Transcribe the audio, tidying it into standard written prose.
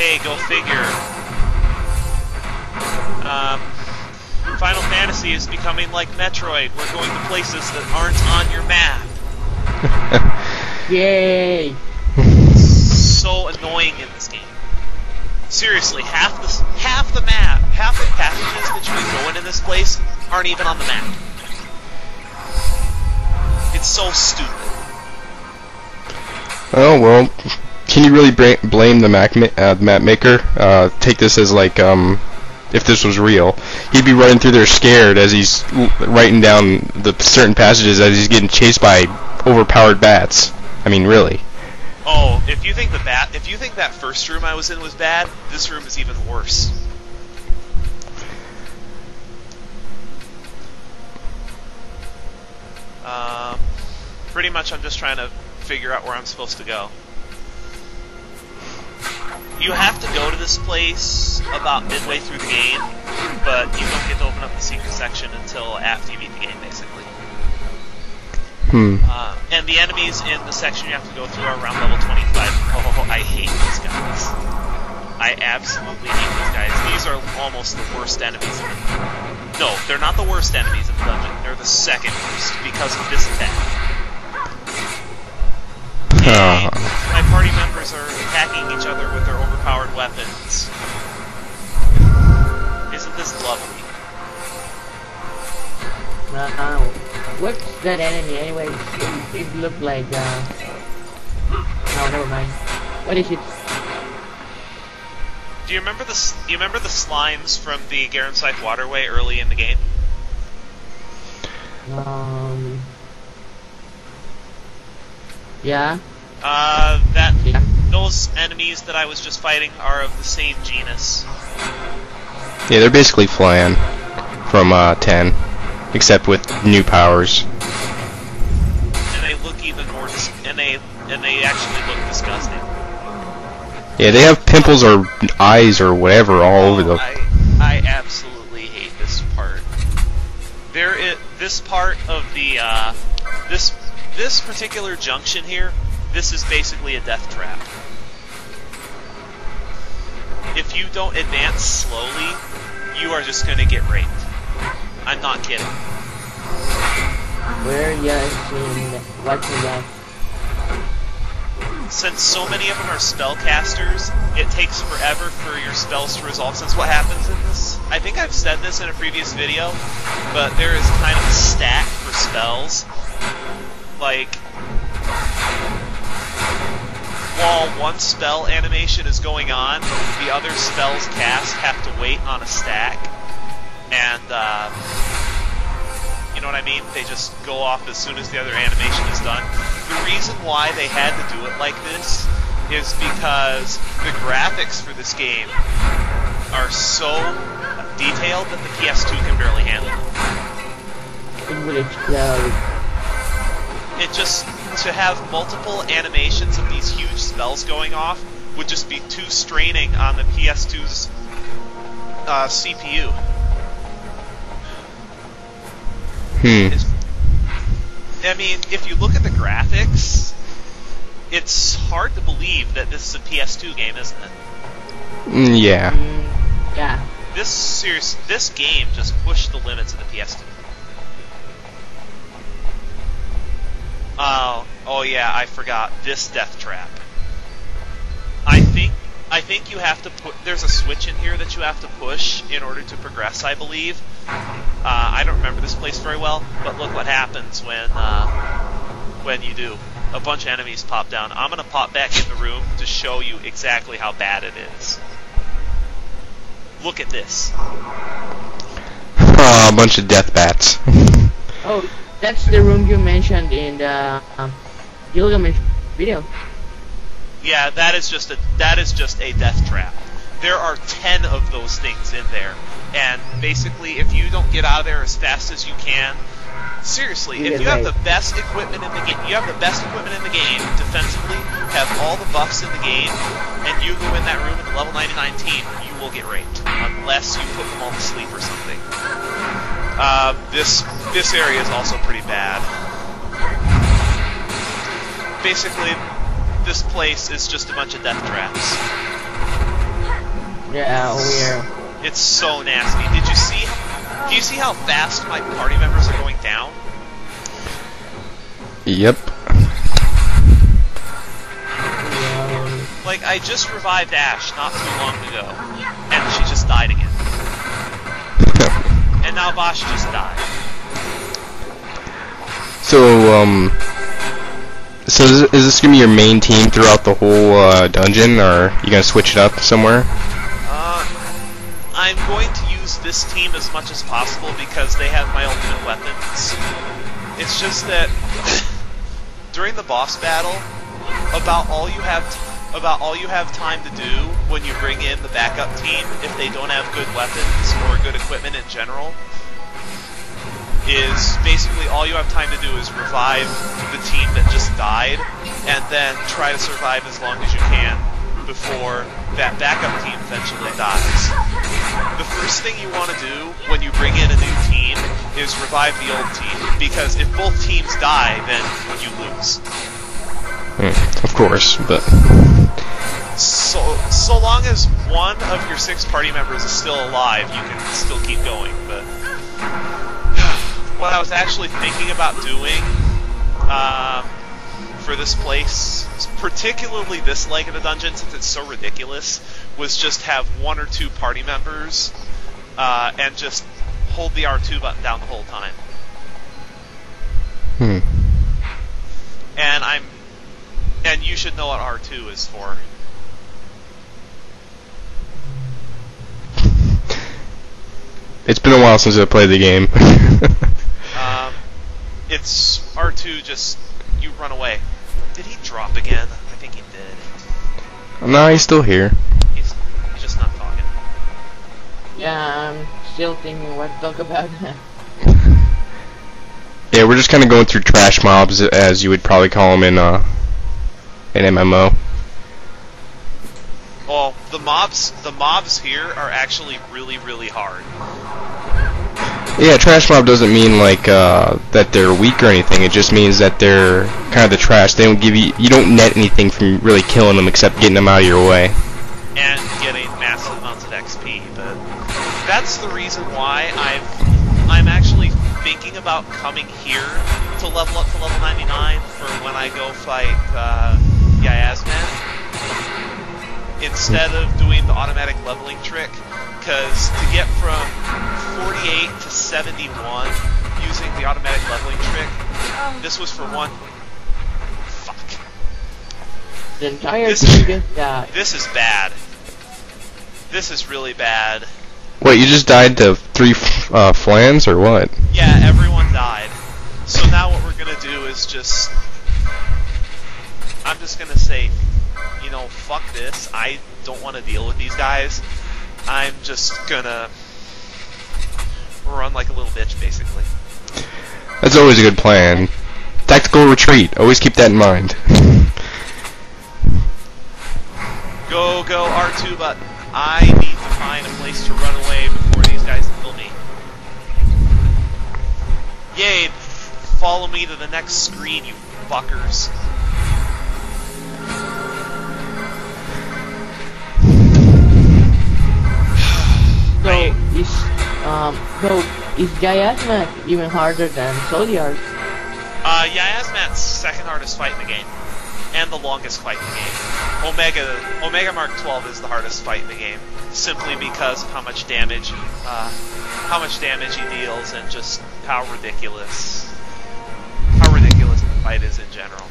Hey, go figure. Final Fantasy is becoming like Metroid. We're going to places that aren't on your map. Yay! So annoying in this game. Seriously, half the map, half the passages that you can go in this place aren't even on the map. It's so stupid. Oh well, can you really blame the map maker? Take this as like if this was real, he'd be running through there scared as he's writing down the certain passages as he's getting chased by overpowered bats. I mean, really. Oh, if you think that first room I was in was bad, this room is even worse. Pretty much I'm just trying to figure out where I'm supposed to go. You have to go to this place about midway through the game, but you don't get to open up the secret section until after you beat the game, basically. And the enemies in the section you have to go through are around level 25. Oh, I hate these guys. I absolutely hate these guys. These are almost the worst enemies in the... No, they're not the worst enemies in the dungeon. They're the second worst because of this attack. My party members are attacking each other with their overpowered weapons. Isn't this lovely? What's that enemy anyway? It looked like, no, never mind. What is it? Do you remember the slimes from the Garensythe waterway early in the game? Yeah. Those enemies that I was just fighting are of the same genus. Yeah, they're basically Flan from 10, except with new powers. And they look even more, and they actually look disgusting. Yeah, they have pimples or eyes or whatever all over them. I absolutely hate this part. This part of the this particular junction here. This is basically a death trap. If you don't advance slowly, you are just gonna get raped. I'm not kidding. Where watching that? Since so many of them are spellcasters, it takes forever for your spells to resolve. Since what happens in this, I think I've said this in a previous video, but there is kind of a stack for spells. Like, while one spell animation is going on, the other spells cast have to wait on a stack, and you know what I mean? They just go off as soon as the other animation is done. The reason why they had to do it like this is because the graphics for this game are so detailed that the PS2 can barely handle it. It will explode. It just, to have multiple animations of these huge spells going off would just be too straining on the PS2's CPU. I mean, if you look at the graphics, it's hard to believe that this is a PS2 game, isn't it? Yeah. Yeah. This game just pushed the limits of the PS2. Oh yeah, I forgot this death trap. I think you have to put. There's a switch in here that you have to push in order to progress, I believe. I don't remember this place very well, but look what happens when you do. A bunch of enemies pop down. I'm gonna pop back in the room to show you exactly how bad it is. Look at this. A bunch of death bats. Oh, that's the room you mentioned in the Gilgamesh video. Yeah, that is just a death trap. There are 10 of those things in there, and basically, if you don't get out of there as fast as you can, seriously, if you have the best equipment in the game, defensively, have all the buffs in the game, and you go in that room with the level 99 team, you will get raped, unless you put them all to sleep or something. This area is also pretty bad. Basically, this place is just a bunch of death traps. Yeah, weird. It's so nasty. Did you see? Do you see how fast my party members are going down? Yep. Like, I just revived Ash not too long ago, and she just died again. And now Bosch just died. So is this gonna be your main team throughout the whole dungeon, or are you gonna switch it up somewhere? I'm going to use this team as much as possible because they have my ultimate weapons. It's just that during the boss battle, about all you have time to do when you bring in the backup team, if they don't have good weapons or good equipment in general, is basically all you have time to do is revive the team that just died, and then try to survive as long as you can before that backup team eventually dies. The first thing you want to do when you bring in a new team is revive the old team, because if both teams die, then you lose. Of course, but so long as one of your 6 party members is still alive, you can still keep going. But what I was actually thinking about doing for this place, particularly this leg of the dungeon, since it's so ridiculous, was just have 1 or 2 party members and just hold the R2 button down the whole time. And you should know what R2 is for. It's been a while since I played the game. It's R2, just you run away. Did he drop again? I think he did. No, he's still here. He's just not talking. Yeah, I'm still thinking what to talk about. Yeah, we're just kind of going through trash mobs, as you would probably call them in an MMO. Well, the mobs here are actually really, really hard. Yeah, trash mob doesn't mean like that they're weak or anything. It just means that they're kind of the trash. They don't give you don't net anything from really killing them except getting them out of your way. And getting massive amounts of XP. But that's the reason why I'm actually thinking about coming here to level up to level 99 for when I go fight Yasman, instead of doing the automatic leveling trick, because to get from 48 to 71 using the automatic leveling trick, this was for one... Fuck. The entire team just died. This is bad. This is really bad. Wait, you just died to 3 flans, or what? Yeah, everyone died. So now what we're gonna do is just... I'm just gonna say, you know, fuck this. I don't want to deal with these guys. I'm just gonna run like a little bitch, basically. That's always a good plan. Tactical retreat. Always keep that in mind. Go, R2 button. I need to find a place to run away before these guys kill me. Yay! Follow me to the next screen, you fuckers. So is Yasmat even harder than Soliark? Yasmat's second hardest fight in the game, and the longest fight in the game. Omega Mark 12 is the hardest fight in the game, simply because of how much damage he deals, and just how ridiculous the fight is in general.